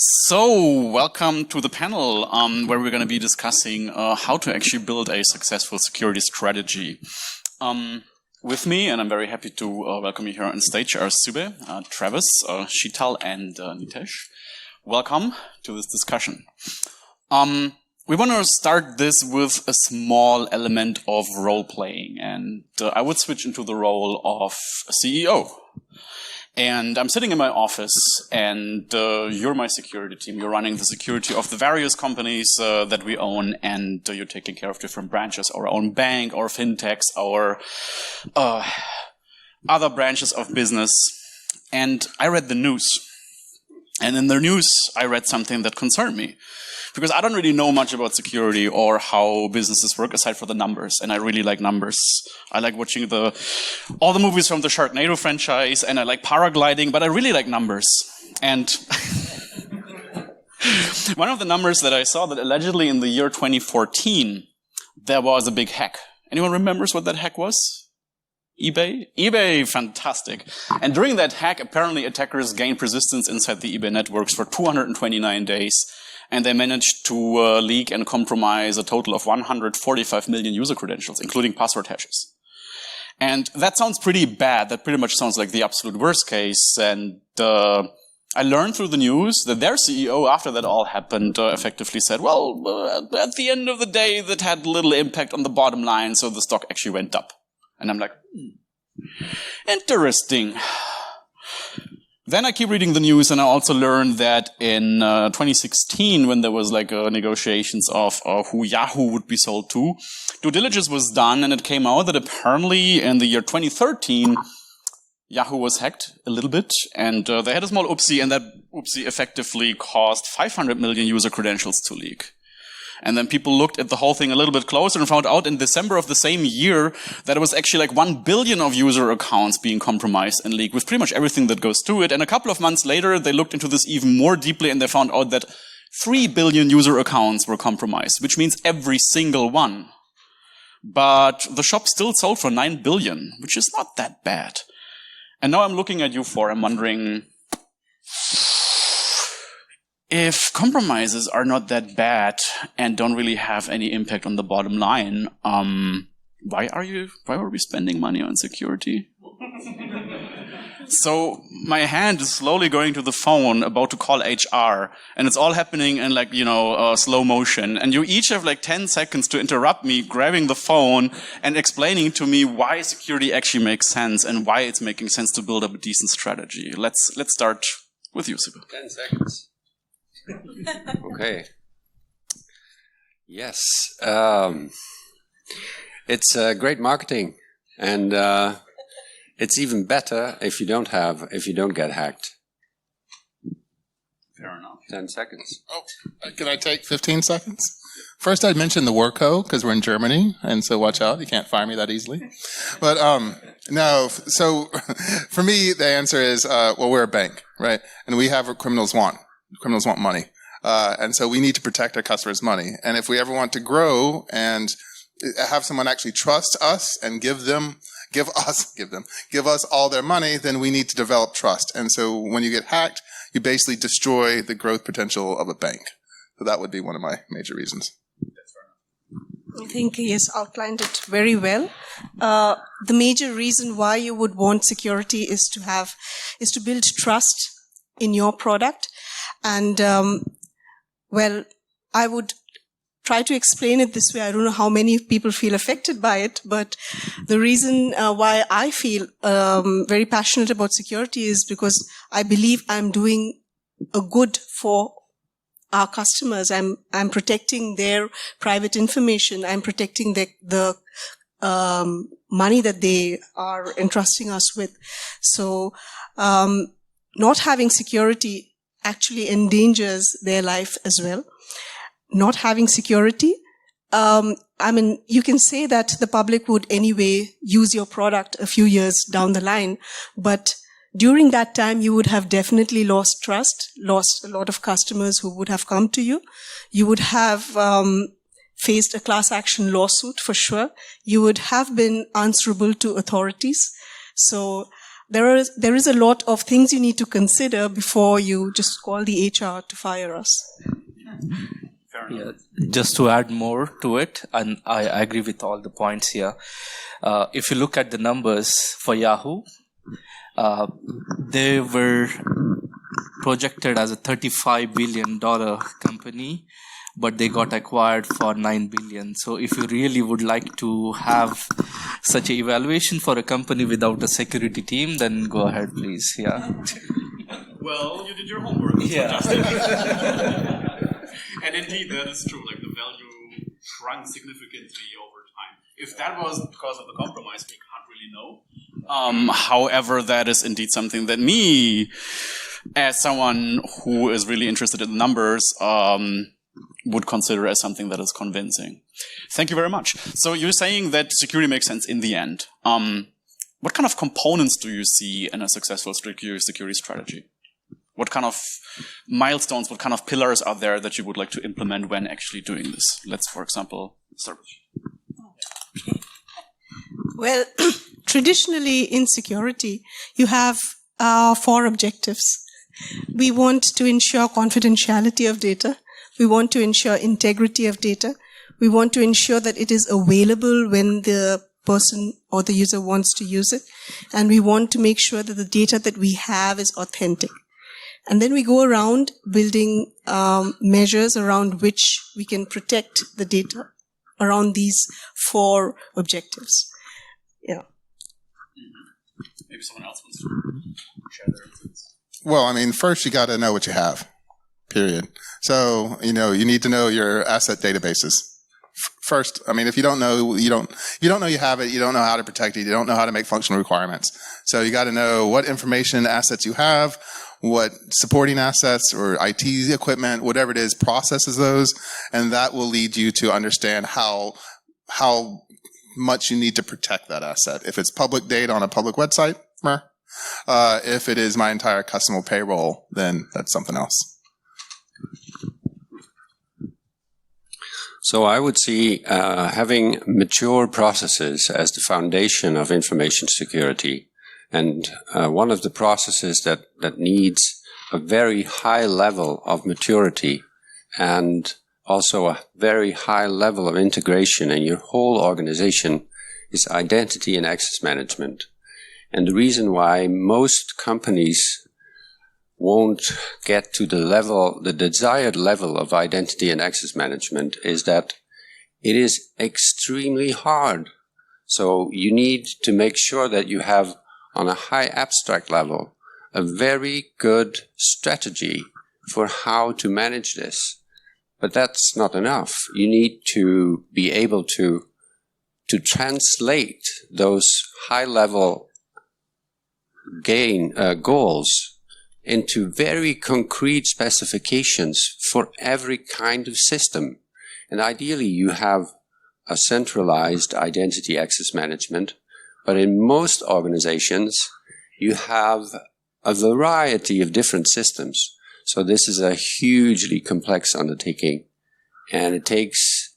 So, welcome to the panel where we're going to be discussing how to actually build a successful security strategy. With me, and I'm very happy to welcome you here on stage, are Sybe, Travis, Sheetal, and Nitish. Welcome to this discussion. We want to start this with a small element of role-playing, and I would switch into the role of a CEO. And I'm sitting in my office, and you're my security team. You're running the security of the various companies that we own, and you're taking care of different branches, our own bank, our fintechs, our other branches of business. And I read the news. And in the news, I read something that concerned me. Because I don't really know much about security or how businesses work aside from the numbers. And I really like numbers. I like watching all the movies from the Sharknado franchise, and I like paragliding, but I really like numbers. And one of the numbers that I saw, that allegedly in the year 2014, there was a big hack. Anyone remembers what that hack was? eBay? eBay, fantastic. And during that hack, apparently attackers gained persistence inside the eBay networks for 229 days. And they managed to leak and compromise a total of 145 million user credentials, including password hashes. And that sounds pretty bad. That pretty much sounds like the absolute worst case. And I learned through the news that their CEO, after that all happened, effectively said, well, at the end of the day, that had little impact on the bottom line, so the stock actually went up. And I'm like, interesting. Then I keep reading the news, and I also learned that in 2016, when there was like negotiations of who Yahoo would be sold to, due diligence was done, and it came out that apparently in the year 2013, Yahoo was hacked a little bit, and they had a small oopsie, and that oopsie effectively caused 500 million user credentials to leak. And then people looked at the whole thing a little bit closer and found out in December of the same year that it was actually like 1 billion of user accounts being compromised and leaked with pretty much everything that goes to it. And a couple of months later, they looked into this even more deeply, and they found out that 3 billion user accounts were compromised, which means every single one. But the shop still sold for 9 billion, which is not that bad. And now I'm looking at you four, I'm wondering, if compromises are not that bad and don't really have any impact on the bottom line, why are we spending money on security? So my hand is slowly going to the phone, about to call HR, and it's all happening in like, slow motion. And you each have like 10 seconds to interrupt me, grabbing the phone and explaining to me why security actually makes sense and why it's making sense to build up a decent strategy. Let's start with you, Sybe. 10 seconds. Okay. Yes. It's great marketing, and it's even better if you don't get hacked. Fair enough. 10 seconds. Oh, can I take 15 seconds? First, I'd mention the war code because we're in Germany, and so watch out. You can't fire me that easily. But no, so for me, the answer is, we're a bank, right? And we have what criminals want. Criminals want money. And so we need to protect our customers' money. And if we ever want to grow and have someone actually trust us and give us all their money, then we need to develop trust. And so when you get hacked, you basically destroy the growth potential of a bank. So that would be one of my major reasons. I think he has outlined it very well. The major reason why you would want security is to build trust in your product. And, I would try to explain it this way. I don't know how many people feel affected by it, but the reason why I feel very passionate about security is because I believe I'm doing a good for our customers. I'm protecting their private information. I'm protecting the money that they are entrusting us with. So, not having security actually endangers their life as well. Not having security, you can say that the public would anyway use your product a few years down the line, but during that time, you would have definitely lost trust, lost a lot of customers who would have come to you. You would have faced a class action lawsuit for sure. You would have been answerable to authorities. So there is a lot of things you need to consider before you just call the HR to fire us. Yeah, just to add more to it, and I agree with all the points here. If you look at the numbers for Yahoo, they were projected as a $35 billion company, but they got acquired for $9 billion. So if you really would like to have such an evaluation for a company without a security team, then go ahead, please. Yeah. Well, you did your homework. Yeah. And indeed, that is true. Like, the value shrunk significantly over time. If that was because of the compromise, we can't really know. However, that is indeed something that me, as someone who is really interested in numbers, would consider as something that is convincing. Thank you very much. So you're saying that security makes sense in the end. What kind of components do you see in a successful security strategy? What kind of milestones, what kind of pillars are there that you would like to implement when actually doing this? Let's, for example, start with you. Well, traditionally in security, you have 4 objectives. We want to ensure confidentiality of data. We want to ensure integrity of data. We want to ensure that it is available when the person or the user wants to use it. And we want to make sure that the data that we have is authentic. And then we go around building measures around which we can protect the data around these 4 objectives. Yeah. Maybe someone else wants to share their insights. Well, I mean, first you got to know what you have, period. So, you need to know your asset databases. First, I mean, if you don't know, you don't know you have it, you don't know how to protect it, you don't know how to make functional requirements. So you got to know what information assets you have, what supporting assets or IT equipment, whatever it is, processes those, and that will lead you to understand how much you need to protect that asset. If it's public data on a public website, if it is my entire customer payroll, then that's something else. So I would see having mature processes as the foundation of information security. And one of the processes that needs a very high level of maturity and also a very high level of integration in your whole organization is identity and access management. And the reason why most companies won't get to the desired level of identity and access management is that it is extremely hard. So you need to make sure that you have, on a high abstract level, a very good strategy for how to manage this. But that's not enough. You need to be able to translate those high-level goals into very concrete specifications for every kind of system. And ideally, you have a centralized identity access management, but in most organizations, you have a variety of different systems. So this is a hugely complex undertaking, and it takes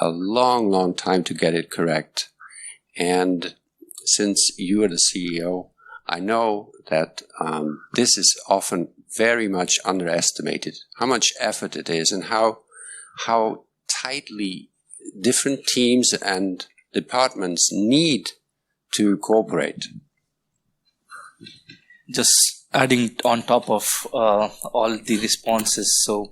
a long, long time to get it correct. And since you are the CEO, I know that this is often very much underestimated, how much effort it is and how tightly different teams and departments need to cooperate. Just adding on top of all the responses. So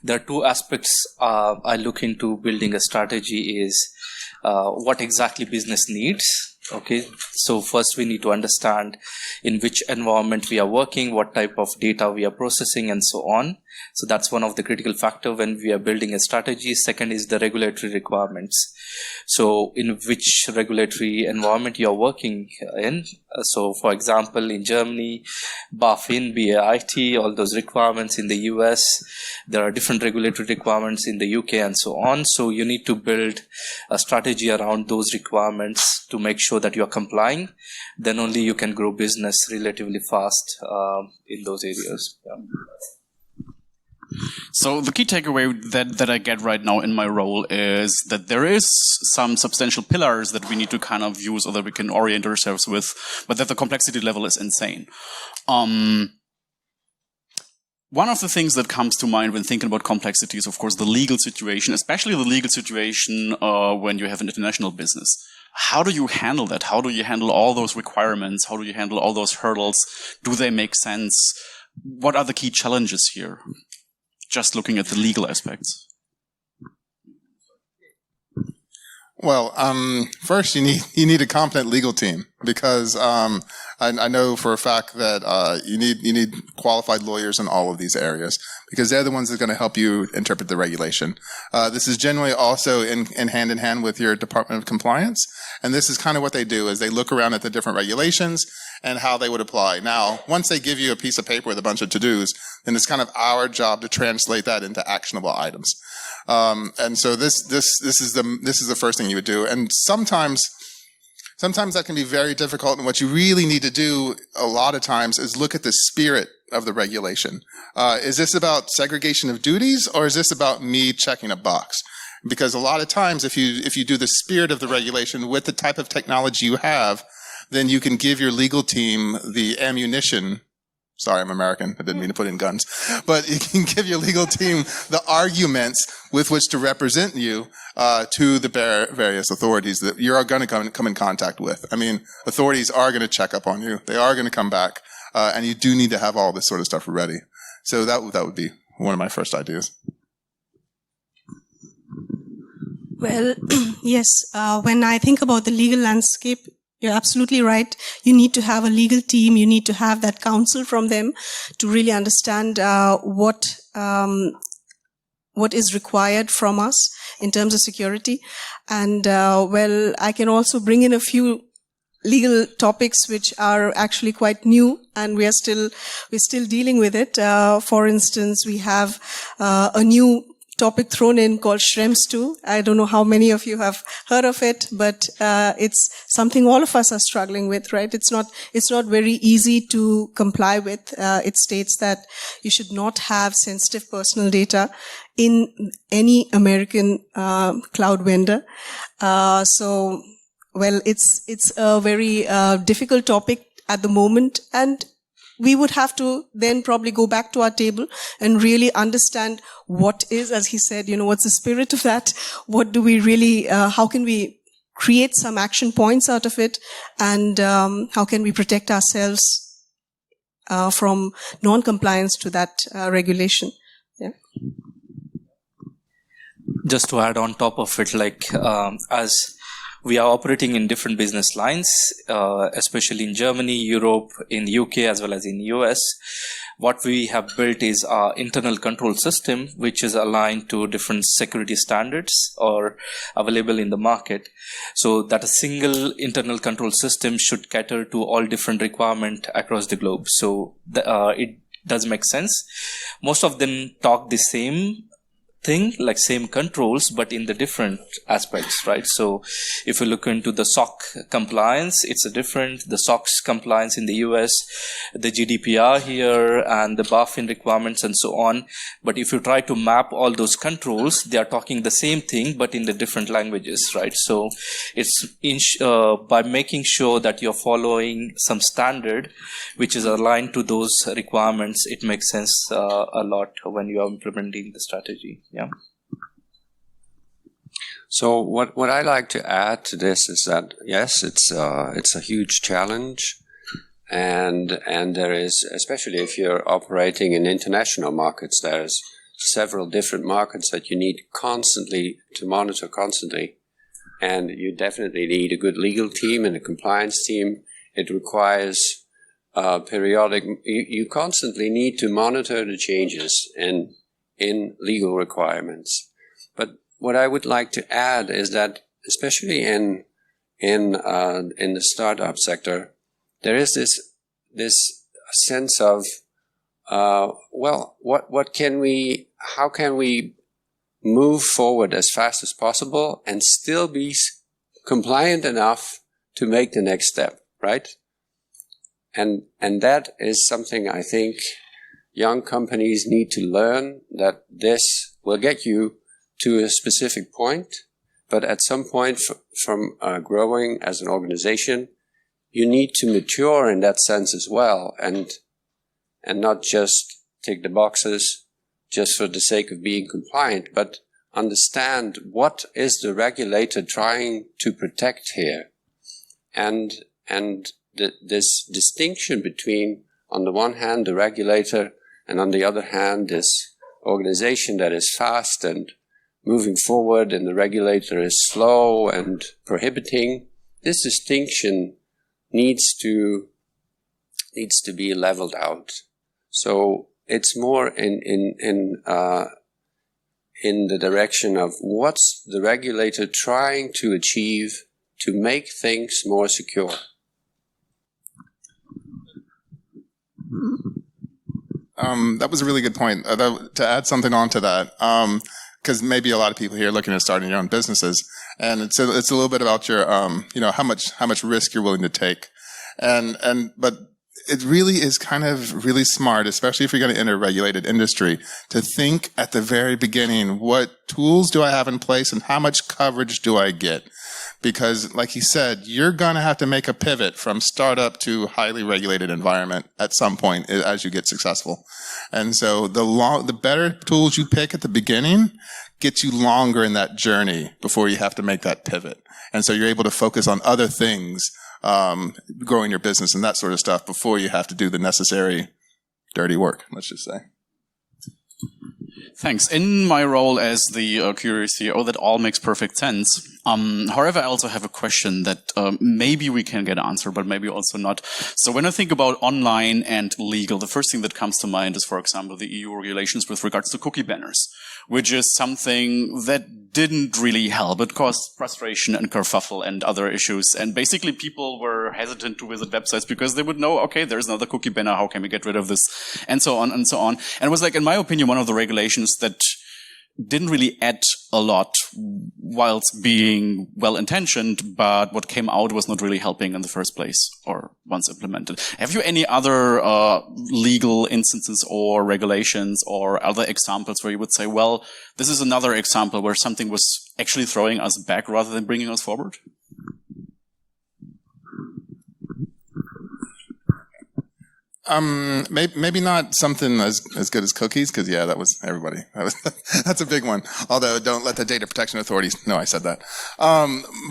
there are 2 aspects I look into building a strategy is what exactly business needs. Okay, so first we need to understand in which environment we are working, what type of data we are processing, and so on. So that's one of the critical factors when we are building a strategy. Second is the regulatory requirements. So in which regulatory environment you are working in. So for example, in Germany, BaFin, BAIT, all those requirements in the US, there are different regulatory requirements in the UK and so on. So you need to build a strategy around those requirements to make sure that you are complying. Then only you can grow business relatively fast in those areas. Yeah. So the key takeaway that I get right now in my role is that there is some substantial pillars that we need to kind of use or that we can orient ourselves with, but that the complexity level is insane. One of the things that comes to mind when thinking about complexity is, of course, the legal situation, especially the legal situation when you have an international business. How do you handle that? How do you handle all those requirements? How do you handle all those hurdles? Do they make sense? What are the key challenges here? Just looking at the legal aspects. Well, first you need a competent legal team, because I know for a fact that you need qualified lawyers in all of these areas, because they're the ones that are going to help you interpret the regulation. This is generally also in hand with your Department of Compliance, and this is kind of what they do, is they look around at the different regulations and how they would apply. Now, once they give you a piece of paper with a bunch of to-dos, then it's kind of our job to translate that into actionable items. And so this is the first thing you would do. And sometimes that can be very difficult. And what you really need to do a lot of times is look at the spirit of the regulation. Is this about segregation of duties, or is this about me checking a box? Because a lot of times, if you do the spirit of the regulation with the type of technology you have, then you can give your legal team the ammunition. Sorry, I'm American. I didn't mean to put in guns. But you can give your legal team the arguments with which to represent you to the various authorities that you're going to come in contact with. I mean, authorities are going to check up on you. They are going to come back. And you do need to have all this sort of stuff ready. So that would be one of my first ideas. Well, yes, when I think about the legal landscape, you're absolutely right. You need to have a legal team. You need to have that counsel from them to really understand what is required from us in terms of security. And well, I can also bring in a few legal topics which are actually quite new, and we're still dealing with it. For instance, we have a new topic thrown in called Schrems 2. I don't know how many of you have heard of it, but it's something all of us are struggling with, right? It's not very easy to comply with. It states that you should not have sensitive personal data in any American cloud vendor. So, well, it's a very difficult topic at the moment, and we would have to then probably go back to our table and really understand what is, as he said, what's the spirit of that? What do we really, how can we create some action points out of it? And how can we protect ourselves from non-compliance to that regulation? Yeah. Just to add on top of it, as we are operating in different business lines, especially in Germany, Europe, in the UK, as well as in the US. What we have built is our internal control system, which is aligned to different security standards or available in the market. So that a single internal control system should cater to all different requirements across the globe. So it does make sense. Most of them talk the same thing, like same controls, but in the different aspects, right? So if you look into the SOC compliance, it's a different, the SOX compliance in the US, the GDPR here, and the BaFin requirements and so on. But if you try to map all those controls, they are talking the same thing, but in the different languages, right? So it's by making sure that you're following some standard, which is aligned to those requirements, it makes sense a lot when you are implementing the strategy. Yeah. So what I like to add to this is that yes, it's a huge challenge, and there is, especially if you're operating in international markets, there's several different markets that you need constantly to monitor constantly, and you definitely need a good legal team and a compliance team. It requires periodic. You constantly need to monitor the changes in legal requirements. But what I would like to add is that, especially in the startup sector, there is this sense of what can we, how can we move forward as fast as possible and still be compliant enough to make the next step, right? And that is something I think young companies need to learn that this will get you to a specific point, but at some point from growing as an organization, you need to mature in that sense as well, and not just tick the boxes just for the sake of being compliant, but understand what is the regulator trying to protect here, and this distinction between, on the one hand, the regulator, and on the other hand, this organization that is fast and moving forward, and the regulator is slow and prohibiting. This distinction needs to be leveled out. So it's more in the direction of what's the regulator trying to achieve to make things more secure. That was a really good point. To add something onto that, because maybe a lot of people here are looking at starting your own businesses, and it's a little bit about your, how much risk you're willing to take, but it really is kind of really smart, especially if you're going to enter a regulated industry, to think at the very beginning, what tools do I have in place and how much coverage do I get? Because like he said, you're going to have to make a pivot from startup to highly regulated environment at some point as you get successful. And so the better tools you pick at the beginning gets you longer in that journey before you have to make that pivot. And so you're able to focus on other things, growing your business and that sort of stuff before you have to do the necessary dirty work, let's just say. Thanks. In my role as the Curious CEO, that all makes perfect sense. However, I also have a question that maybe we can get answered, but maybe also not. So when I think about online and legal, the first thing that comes to mind is, for example, the EU regulations with regards to cookie banners, which is something that didn't really help. It caused frustration and kerfuffle and other issues. And basically people were hesitant to visit websites because they would know, okay, there's another cookie banner. How can we get rid of this? And so on and so on. And it was like, in my opinion, one of the regulations that didn't really add a lot whilst being well-intentioned, but what came out was not really helping in the first place or once implemented. Have you any other legal instances or regulations or other examples where you would say, well, this is another example where something was actually throwing us back rather than bringing us forward? Maybe not something as good as cookies, because that was everybody. That's a big one. Although don't let the data protection authorities know I said that.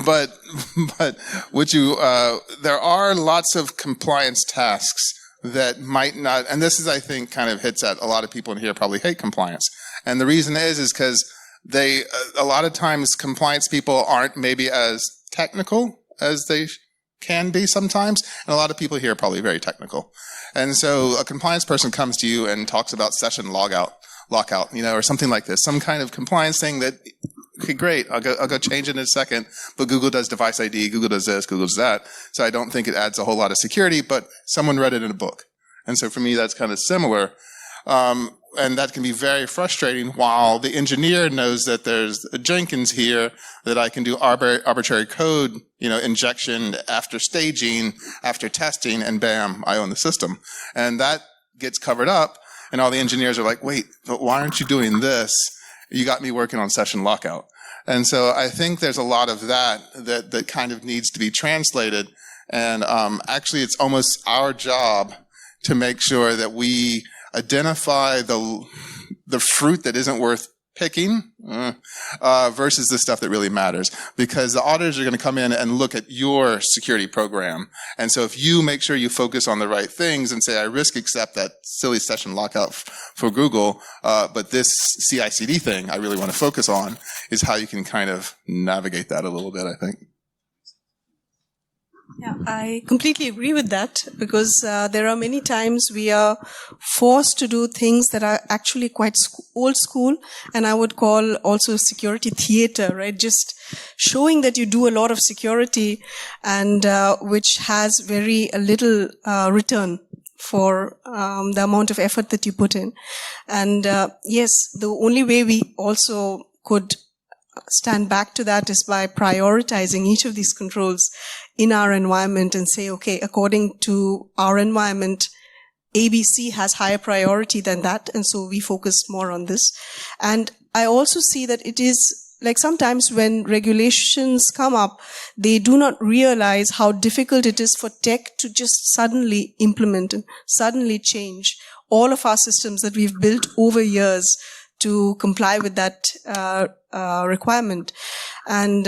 But there are lots of compliance tasks that might not, and this is, I think, kind of hits at a lot of people in here probably hate compliance. And the reason is because a lot of times compliance people aren't maybe as technical as they can be sometimes. And a lot of people here are probably very technical. And so a compliance person comes to you and talks about session lockout, or something like this, some kind of compliance thing that, okay, great, I'll go change it in a second, but Google does device ID, Google does this, Google does that. So I don't think it adds a whole lot of security, but someone read it in a book. And so for me, that's kind of similar. And that can be very frustrating, while the engineer knows that there's a Jenkins here that I can do arbitrary code, injection after staging, after testing, and bam, I own the system. And that gets covered up, and all the engineers are like, wait, but why aren't you doing this? You got me working on session lockout. And so I think there's a lot of that kind of needs to be translated. And actually, it's almost our job to make sure that we identify the fruit that isn't worth picking versus the stuff that really matters, because the auditors are going to come in and look at your security program. And so if you make sure you focus on the right things and say, I risk accept that silly session lockout for Google, but this CI/CD thing I really want to focus on, is how you can kind of navigate that a little bit, I think. Yeah, I completely agree with that, because there are many times we are forced to do things that are actually quite old school, and I would call also security theater, right? Just showing that you do a lot of security, and which has very little return for the amount of effort that you put in. And yes, the only way we also could stand back to that is by prioritizing each of these controls in our environment and say, okay, according to our environment, ABC has higher priority than that, and so we focus more on this. And I also see that it is like sometimes when regulations come up, they do not realize how difficult it is for tech to just suddenly implement and suddenly change all of our systems that we've built over years to comply with that requirement. And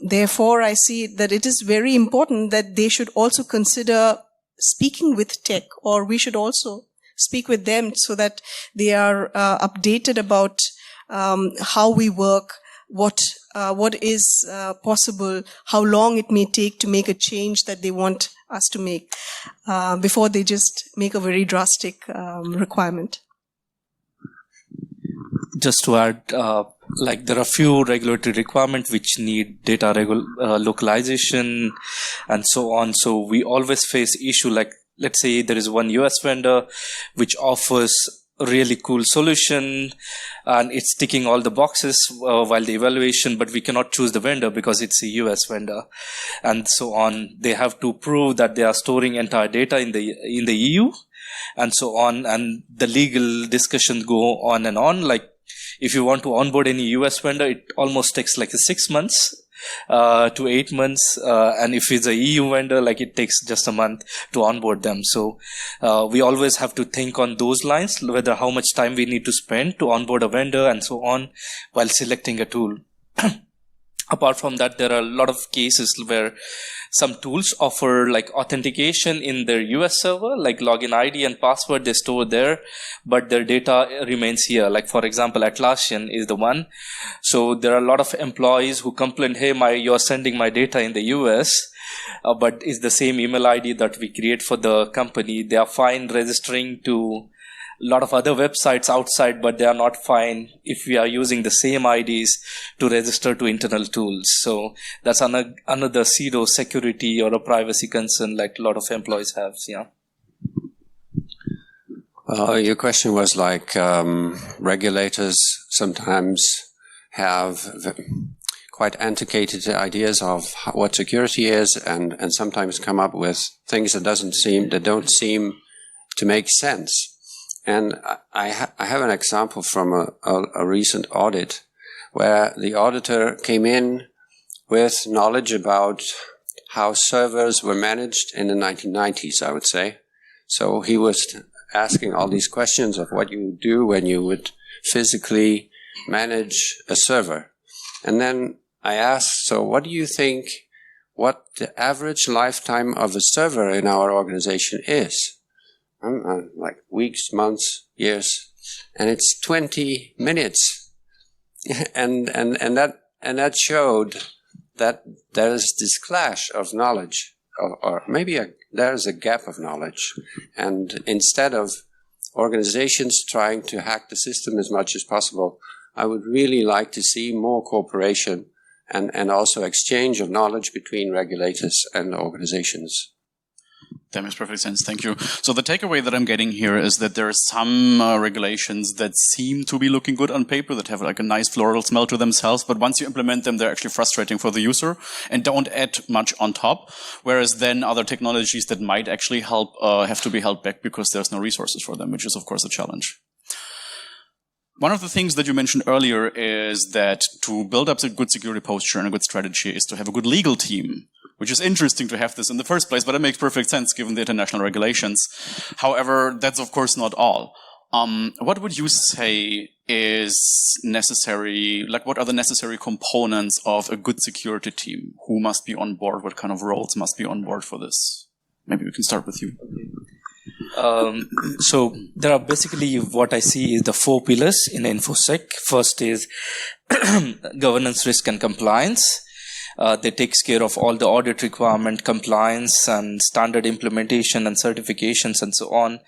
therefore, I see that it is very important that they should also consider speaking with tech, or we should also speak with them so that they are updated about how we work, what is possible, how long it may take to make a change that they want us to make before they just make a very drastic requirement. Just to add, like there are few regulatory requirements which need data localization and so on. So we always face issue like, let's say there is one US vendor which offers a really cool solution and it's ticking all the boxes while the evaluation, but we cannot choose the vendor because it's a US vendor and so on. They have to prove that they are storing entire data in the EU and so on. And the legal discussions go on and on. Like, if you want to onboard any US vendor, it almost takes like 6 months to 8 months. And if it's a EU vendor, like it takes just a month to onboard them. So we always have to think on those lines, whether how much time we need to spend to onboard a vendor and so on while selecting a tool. Apart from that, there are a lot of cases where some tools offer like authentication in their US server, like login ID and password they store there, but their data remains here. Like for example, Atlassian is the one. So there are a lot of employees who complain, hey, you're sending my data in the US, but it's the same email ID that we create for the company. They are fine registering to a lot of other websites outside, but they are not fine if we are using the same IDs to register to internal tools. So that's another pseudo security or a privacy concern like a lot of employees have. Yeah. Your question was like regulators sometimes have quite antiquated ideas of what security is, and sometimes come up with things that don't seem to make sense. And I have an example from a recent audit where the auditor came in with knowledge about how servers were managed in the 1990s, I would say. So he was asking all these questions of what you would do when you would physically manage a server. And then I asked, so what do you think what the average lifetime of a server in our organization is? Like weeks, months, years, and it's 20 minutes, and that showed that there is this clash of knowledge, or maybe there is a gap of knowledge, and instead of organizations trying to hack the system as much as possible, I would really like to see more cooperation and also exchange of knowledge between regulators and organizations. That makes perfect sense. Thank you. So the takeaway that I'm getting here is that there are some regulations that seem to be looking good on paper, that have like a nice floral smell to themselves, but once you implement them, they're actually frustrating for the user and don't add much on top. Whereas then other technologies that might actually help have to be held back because there's no resources for them, which is of course a challenge. One of the things that you mentioned earlier is that to build up a good security posture and a good strategy is to have a good legal team, which is interesting to have this in the first place, but it makes perfect sense given the international regulations. However, that's of course not all. What would you say is necessary, like what are the necessary components of a good security team? Who must be on board? What kind of roles must be on board for this? Maybe we can start with you. So there are basically what I see is the 4 pillars in Infosec. First is governance, risk, and compliance. That takes care of all the audit requirement, compliance, and standard implementation and certifications and so on.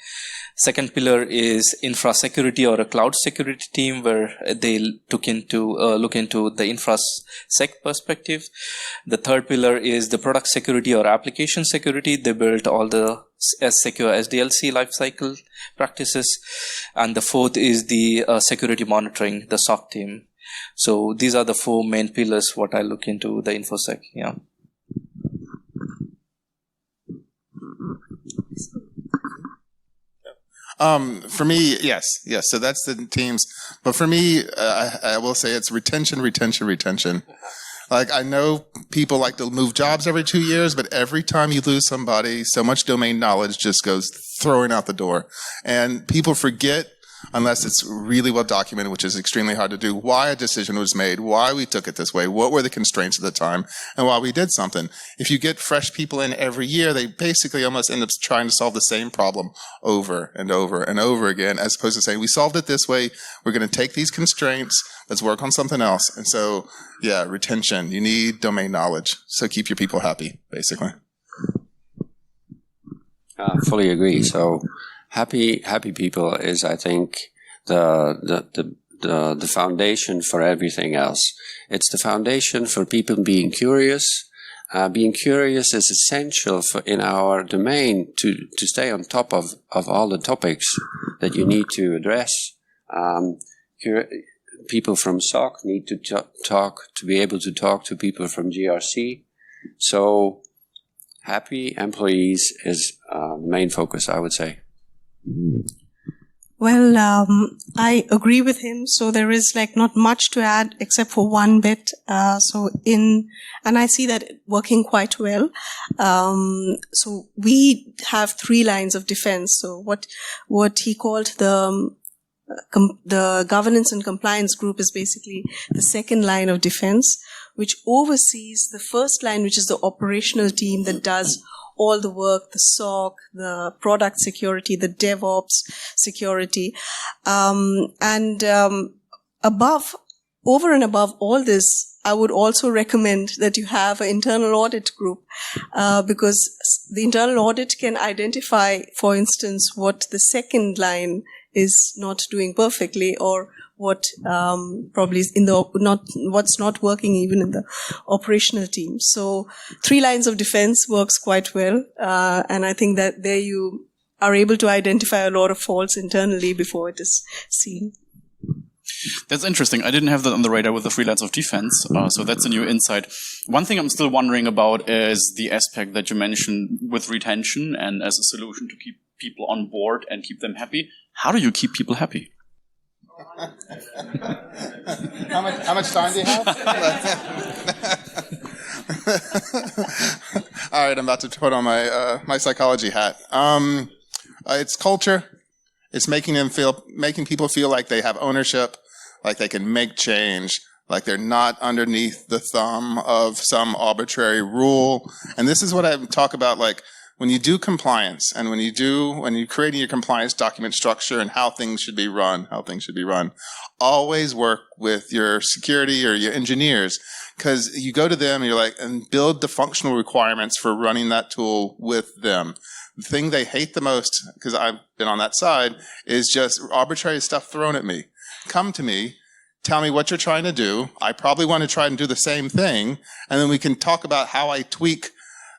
Second pillar is infra security or a cloud security team, where they look into the infosec perspective. The third pillar is the product security or application security. They built all the secure SDLC lifecycle practices. And the fourth is the security monitoring, the SOC team. So these are the 4 main pillars what I look into the Infosec. Yeah. For me, yes. So that's the teams. But for me, I will say it's retention. Like, I know people like to move jobs every 2 years, but every time you lose somebody, so much domain knowledge just goes throwing out the door. And people forget, unless it's really well documented, which is extremely hard to do, why a decision was made, why we took it this way, what were the constraints at the time, and why we did something. If you get fresh people in every year, they basically almost end up trying to solve the same problem over and over and over again, as opposed to saying, we solved it this way, we're going to take these constraints, let's work on something else. And so, yeah, retention. You need domain knowledge. So keep your people happy, basically. Fully agree. So happy people is, I think, the foundation for everything else. It's the foundation for people being curious. Being curious is essential in our domain to stay on top of all the topics that you need to address. People from SOC need to be able to talk to people from GRC. So happy employees is the main focus, I would say. Well, I agree with him. So there is like not much to add except for one bit. And I see that working quite well. So we have 3 lines of defense. So what he called the governance and compliance group is basically the second line of defense, which oversees the first line, which is the operational team that does all the work, the SOC, the product security, the DevOps security. Over and above all this, I would also recommend that you have an internal audit group, because the internal audit can identify, for instance, what the second line is not doing perfectly, or what probably is what's not working even in the operational team. So 3 lines of defense works quite well, and I think that there you are able to identify a lot of faults internally before it is seen. That's interesting. I didn't have that on the radar with the 3 lines of defense, so that's a new insight. One thing I'm still wondering about is the aspect that you mentioned with retention and as a solution to keep people on board and keep them happy. How do you keep people happy? How much time do you have? All right, I'm about to put on my psychology hat. It's culture. It's making people feel like they have ownership, like they can make change, like they're not underneath the thumb of some arbitrary rule. And this is what I talk about, like, when you do compliance and when you're creating your compliance document structure and how things should be run, always work with your security or your engineers, because you go to them and you're like, and build the functional requirements for running that tool with them. The thing they hate the most, because I've been on that side, is just arbitrary stuff thrown at me. Come to me, tell me what you're trying to do. I probably want to try and do the same thing, and then we can talk about how I tweak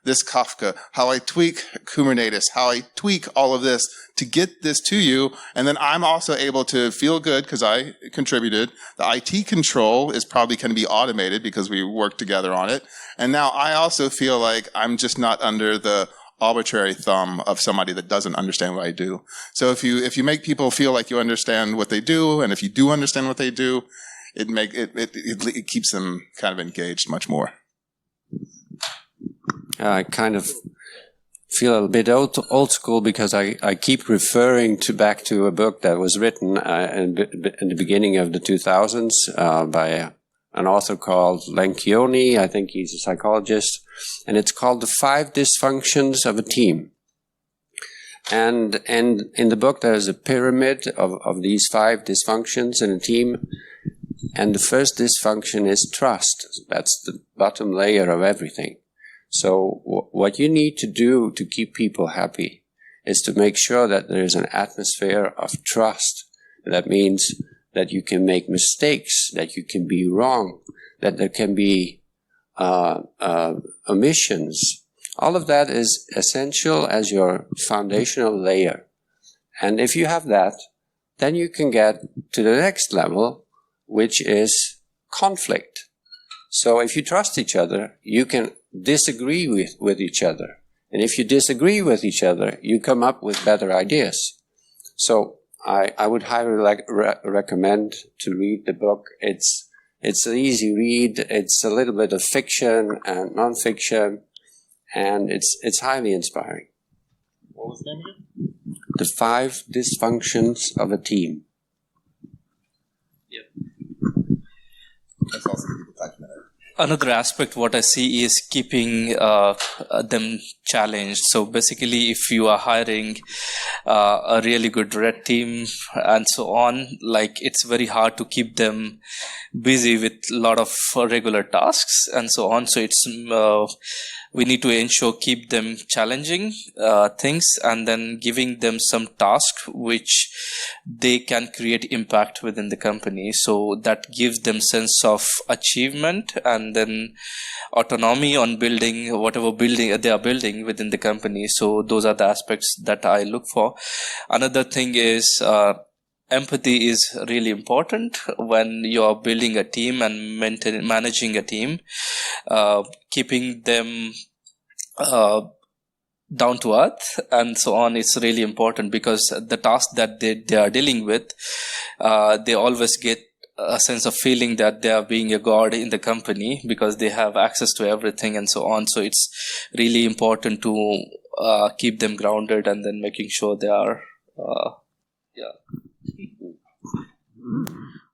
this Kafka, how I tweak Kubernetes, how I tweak all of this to get this to you. And then I'm also able to feel good because I contributed. The IT control is probably going to be automated because we worked together on it. And now I also feel like I'm just not under the arbitrary thumb of somebody that doesn't understand what I do. So if you make people feel like you understand what they do, and if you do understand what they do, it keeps them kind of engaged much more. I kind of feel a bit old school because I keep referring back to a book that was written in the beginning of the 2000s by an author called Lencioni. I think he's a psychologist, and it's called The 5 Dysfunctions of a Team. And in the book, there's a pyramid of these 5 dysfunctions in a team. And the first dysfunction is trust. That's the bottom layer of everything. So what you need to do to keep people happy is to make sure that there is an atmosphere of trust. That means that you can make mistakes, that you can be wrong, that there can be omissions. All of that is essential as your foundational layer. And if you have that, then you can get to the next level, which is conflict. So if you trust each other, you can disagree with each other. And if you disagree with each other, you come up with better ideas. So I would highly recommend to read the book. It's an easy read. It's a little bit of fiction and non-fiction, and it's highly inspiring. What was the name again? The 5 Dysfunctions of a Team. That's also the documentary. Another aspect what I see is keeping them challenged. So basically, if you are hiring a really good red team and so on, like it's very hard to keep them busy with a lot of regular tasks and so on. So it's we need to ensure keep them challenging things and then giving them some task which they can create impact within the company. So that gives them sense of achievement and then autonomy on building whatever building they are building within the company. So those are the aspects that I look for. Another thing is empathy is really important when you are building a team and managing a team. Keeping them down to earth and so on is really important, because the task that they are dealing with, they always get a sense of feeling that they are being a god in the company because they have access to everything and so on. So it's really important to keep them grounded and then making sure they are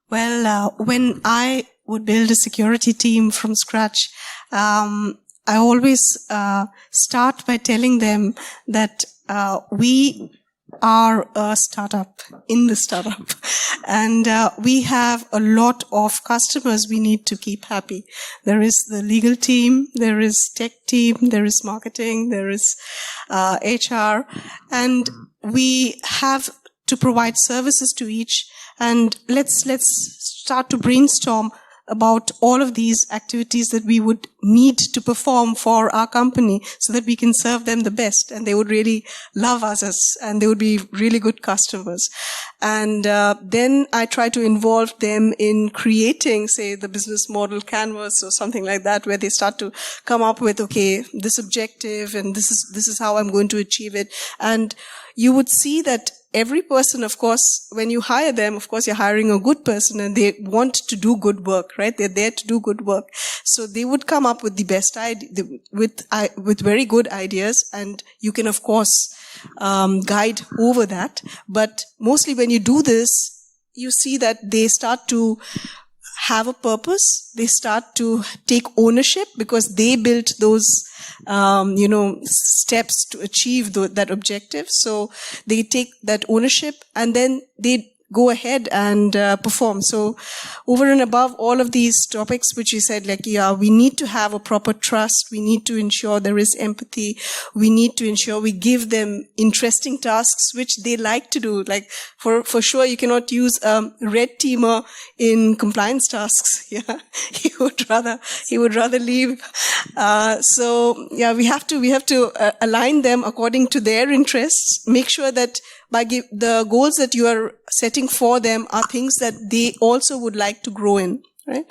Well, when I would build a security team from scratch, I always start by telling them that we are a startup in the startup, and we have a lot of customers we need to keep happy. There is the legal team, there is tech team, there is marketing, there is HR, and we have to provide services to each. And let's start to brainstorm about all of these activities that we would need to perform for our company so that we can serve them the best, and they would really love us and they would be really good customers. And then I try to involve them in creating, say, the business model canvas or something like that, where they start to come up with, okay, this objective and this is how I'm going to achieve it. And you would see that every person, of course, when you hire them, of course, you're hiring a good person and they want to do good work, right? They're there to do good work. So they would come up with the best idea, with very good ideas, and you can, of course, guide over that. But mostly when you do this, you see that they start to have a purpose. They start to take ownership because they built those, steps to achieve that objective. So they take that ownership and then they go ahead and perform. So over and above all of these topics which you said, like, we need to have a proper trust. We need to ensure there is empathy. We need to ensure we give them interesting tasks which they like to do. Like, for sure, you cannot use a red teamer in compliance tasks. Yeah, he would rather leave. We have to align them according to their interests. Make sure that the goals that you are setting for them are things that they also would like to grow in, right?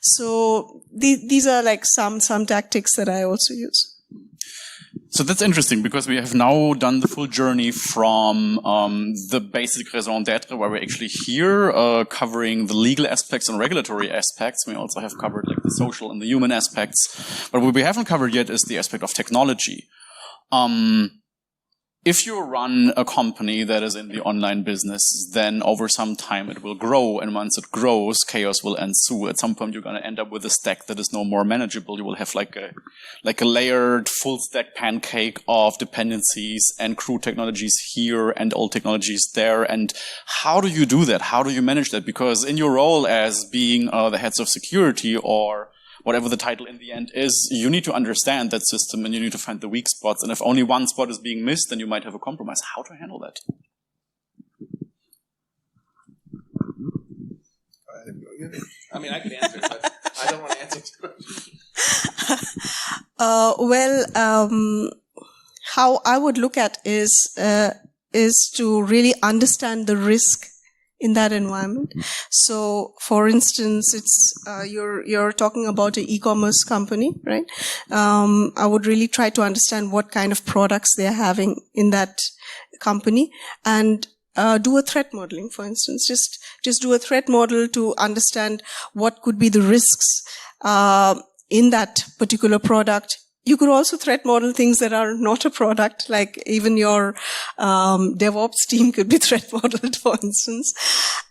So these are like some tactics that I also use. So that's interesting, because we have now done the full journey from the basic raison d'être, where we're actually here covering the legal aspects and regulatory aspects. We also have covered like the social and the human aspects. But what we haven't covered yet is the aspect of technology. If you run a company that is in the online business, then over some time it will grow, and once it grows, chaos will ensue. At some point, you're going to end up with a stack that is no more manageable. You will have like a layered full stack pancake of dependencies and crude technologies here and old technologies there. And how do you do that? How do you manage that? Because in your role as being the heads of security, or whatever the title in the end is, you need to understand that system and you need to find the weak spots. And if only one spot is being missed, then you might have a compromise. How to handle that? I mean, I could answer, but I don't want to answer too much. How I would look at is to really understand the risk in that environment. So, for instance, it's you're talking about an e-commerce company, right? I would really try to understand what kind of products they're having in that company, and do a threat modeling, for instance. Just do a threat model to understand what could be the risks in that particular product. You could also threat model things that are not a product, like even your DevOps team could be threat modeled, for instance.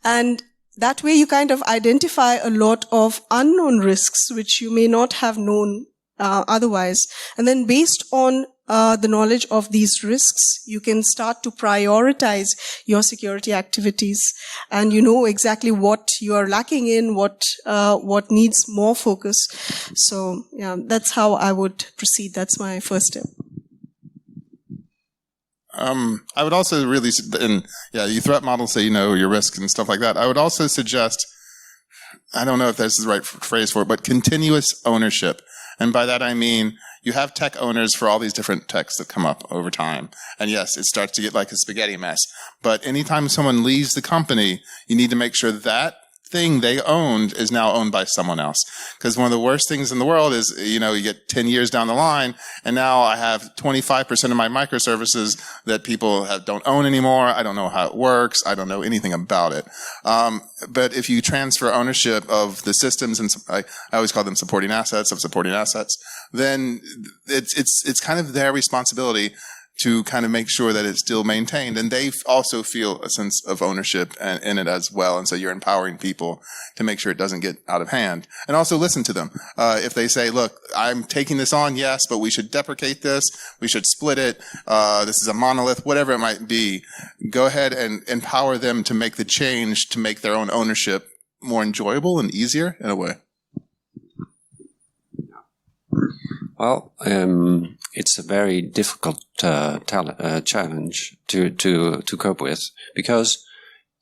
And that way you kind of identify a lot of unknown risks, which you may not have known otherwise. And then based on the knowledge of these risks, you can start to prioritize your security activities, and you know exactly what you are lacking in, what needs more focus. So yeah, that's how I would proceed. That's my first step. I would also really, you threat model so you know your risks and stuff like that. I would also suggest, I don't know if this is the right phrase for it, but continuous ownership. And by that I mean, you have tech owners for all these different techs that come up over time. And yes, it starts to get like a spaghetti mess. But anytime someone leaves the company, you need to make sure that thing they owned is now owned by someone else. Because one of the worst things in the world is, you get 10 years down the line, and now I have 25% of my microservices that people don't own anymore. I don't know how it works. I don't know anything about it. But if you transfer ownership of the systems, and I always call them supporting assets, then it's kind of their responsibility to kind of make sure that it's still maintained. And they also feel a sense of ownership in it as well. And so you're empowering people to make sure it doesn't get out of hand. And also listen to them. If they say, look, I'm taking this on, yes, but we should deprecate this. We should split it. This is a monolith, whatever it might be. Go ahead and empower them to make the change to make their own ownership more enjoyable and easier in a way. Well, it's a very difficult challenge to cope with, because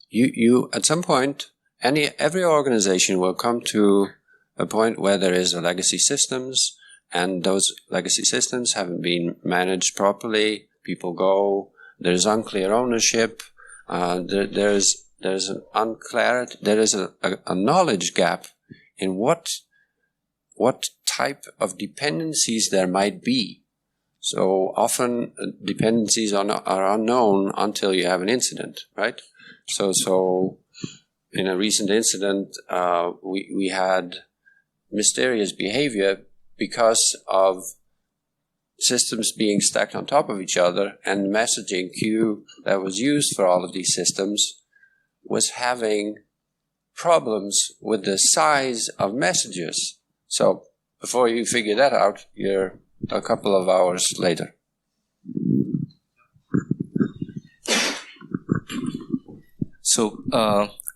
you at some point every organization will come to a point where there is a legacy systems, and those legacy systems haven't been managed properly. People go. There's unclear ownership. There's an unclarity. There is a knowledge gap in what type of dependencies there might be. So often dependencies are unknown until you have an incident, right? So in a recent incident, we had mysterious behavior because of systems being stacked on top of each other, and the messaging queue that was used for all of these systems was having problems with the size of messages. So before you figure that out, you're a couple of hours later. So,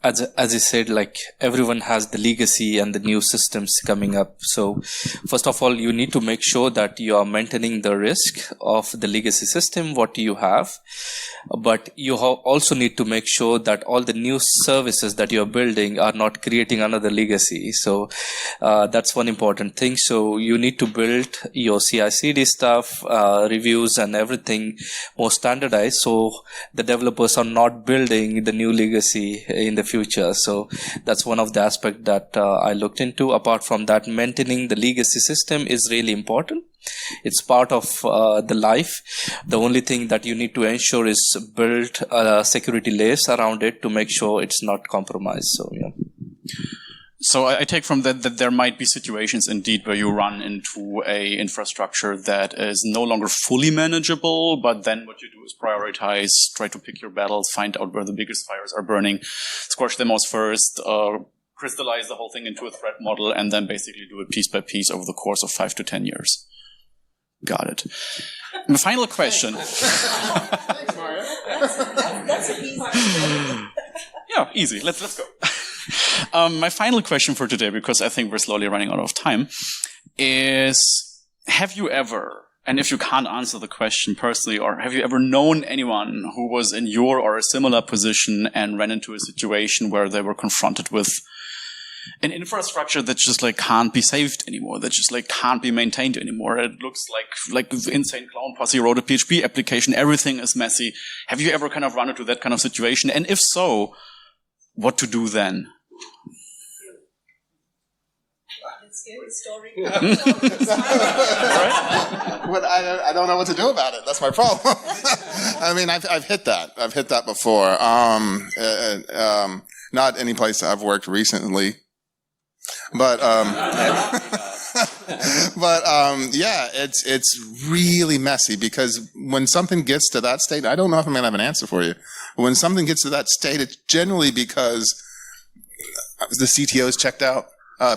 as I said, like everyone has the legacy and the new systems coming up. So first of all, you need to make sure that you are maintaining the risk of the legacy system, what you have. But you also need to make sure that all the new services that you're building are not creating another legacy. So that's one important thing. So you need to build your CI/CD stuff, reviews and everything more standardized, so the developers are not building the new legacy in the future. So that's one of the aspects that I looked into. Apart from that, maintaining the legacy system is really important. It's part of the life. The only thing that you need to ensure is build security layers around it to make sure it's not compromised. So yeah. So I take from that there might be situations indeed where you run into a infrastructure that is no longer fully manageable, but then what you do is prioritize, try to pick your battles, find out where the biggest fires are burning, squash them out first, crystallize the whole thing into a threat model, and then basically do it piece by piece over the course of 5 to 10 years. Got it. And the final question. Thanks, Mario. That's an easy one. Yeah, easy. Let's go. My final question for today, because I think we're slowly running out of time, is have you ever, and if you can't answer the question personally, or have you ever known anyone who was in your or a similar position and ran into a situation where they were confronted with an infrastructure that just like can't be saved anymore, that just like can't be maintained anymore? It looks like the insane clown posse wrote a PHP application, everything is messy. Have you ever kind of run into that kind of situation? And if so, what to do then? scary story. But I don't know what to do about it. That's my problem. I mean, I've hit that. I've hit that before. Not any place I've worked recently, but yeah, it's really messy because when something gets to that state, I don't know if I'm gonna have an answer for you. When something gets to that state, it's generally because the CTO's checked out.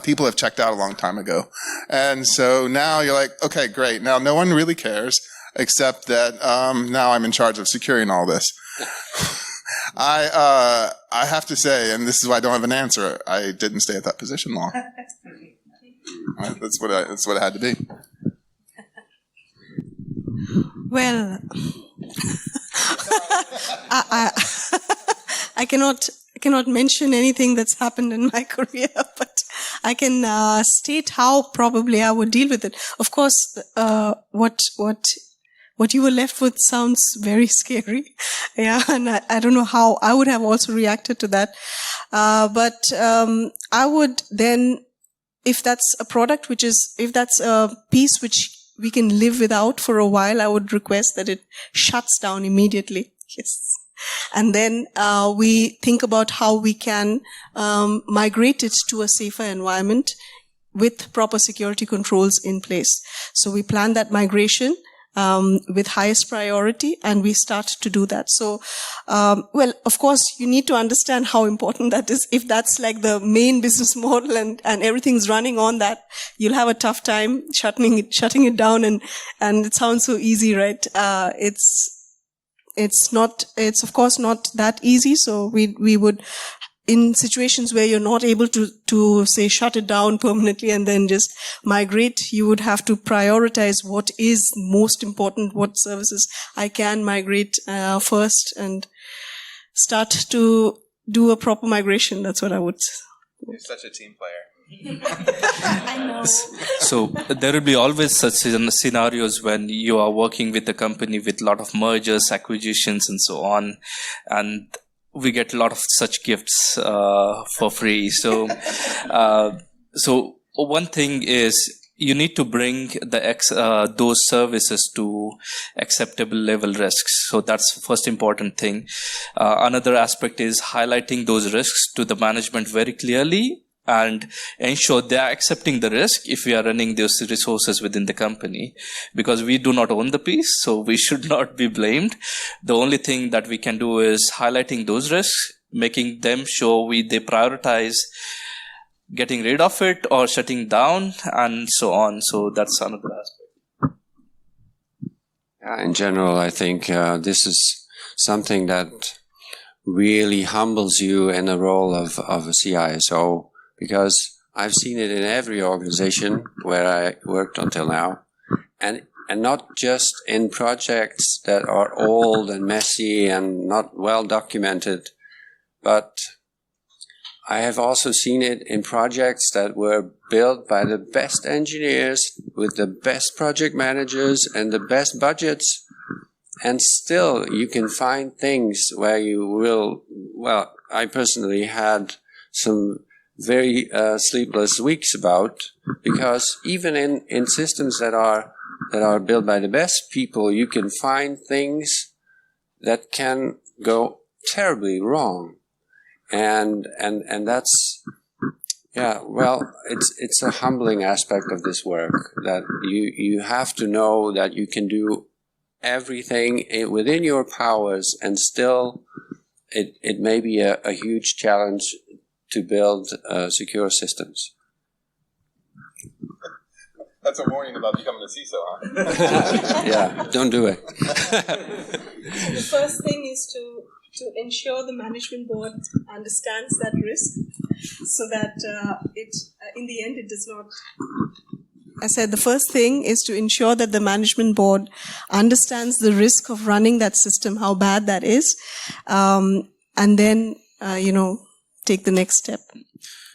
People have checked out a long time ago. And so now you're like, okay, great. Now no one really cares except that now I'm in charge of securing all this. I have to say, and this is why I don't have an answer, I didn't stay at that position long. That's what it had to be. Well, I cannot mention anything that's happened in my career, but I can state how probably I would deal with it. Of course, what you were left with sounds very scary. Yeah, and I don't know how I would have also reacted to that. But I would then, if that's a product if that's a piece which we can live without for a while, I would request that it shuts down immediately. Yes. And then we think about how we can migrate it to a safer environment with proper security controls in place. So we plan that migration with highest priority, and we start to do that. So, well, of course, you need to understand how important that is. If that's like the main business model and everything's running on that, you'll have a tough time shutting it down. And it sounds so easy, right? It's of course not that easy. So we would, in situations where you're not able to say shut it down permanently and then just migrate, you would have to prioritize what is most important, what services I can migrate first, and start to do a proper migration. That's what I would. You're such a team player. I know. So there will be always such scenarios when you are working with a company with a lot of mergers, acquisitions, and so on, and we get a lot of such gifts for free. So, so one thing is you need to bring those services to acceptable level risks. So that's the first important thing. Another aspect is highlighting those risks to the management very clearly and ensure they are accepting the risk if we are running those resources within the company, because we do not own the piece, so we should not be blamed. The only thing that we can do is highlighting those risks, making them sure they prioritize getting rid of it or shutting down and so on. So that's another aspect. In general, I think this is something that really humbles you in the role of a CISO, because I've seen it in every organization where I worked until now, and not just in projects that are old and messy and not well documented, but I have also seen it in projects that were built by the best engineers with the best project managers and the best budgets, and still you can find things where you will, well, I personally had some very sleepless weeks about, because even in systems that are built by the best people, you can find things that can go terribly wrong, and that's, yeah, well, it's a humbling aspect of this work, that you have to know that you can do everything within your powers, and still it may be a huge challenge to build secure systems. That's a warning about becoming a CISO, huh? Yeah, don't do it. The first thing is to ensure the management board understands that risk, so that in the end, it does not. I said the first thing is to ensure that the management board understands the risk of running that system, how bad that is, and then take the next step,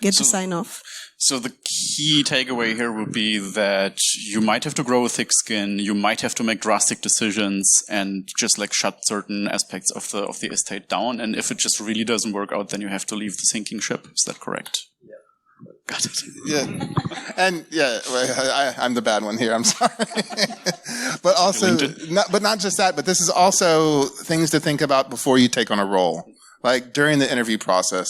get the sign off. So the key takeaway here would be that you might have to grow a thick skin, you might have to make drastic decisions and just like shut certain aspects of the estate down. And if it just really doesn't work out, then you have to leave the sinking ship. Is that correct? Yeah. Got it. Yeah. And yeah, I'm the bad one here. I'm sorry. But also, not just that, but this is also things to think about before you take on a role. Like during the interview process,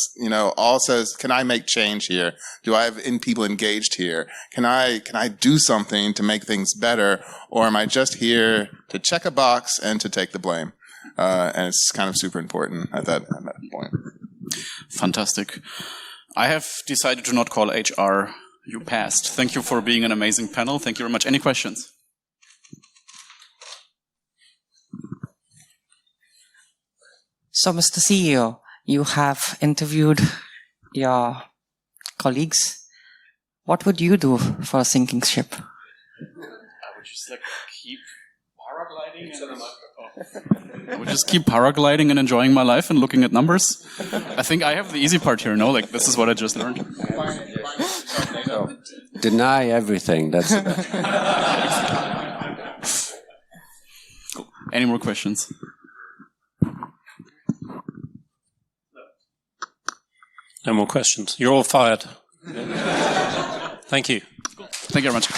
also, can I make change here? Do I have people engaged here? Can I do something to make things better? Or am I just here to check a box and to take the blame? And it's kind of super important at that point. Fantastic. I have decided to not call HR. You passed. Thank you for being an amazing panel. Thank you very much. Any questions? So, Mr. CEO, you have interviewed your colleagues. What would you do for a sinking ship? I would just keep paragliding. I would just keep paragliding and enjoying my life and looking at numbers. I think I have the easy part here. No, this is what I just learned. So, deny everything. That's Any more questions? No more questions. You're all fired. Thank you. Thank you very much.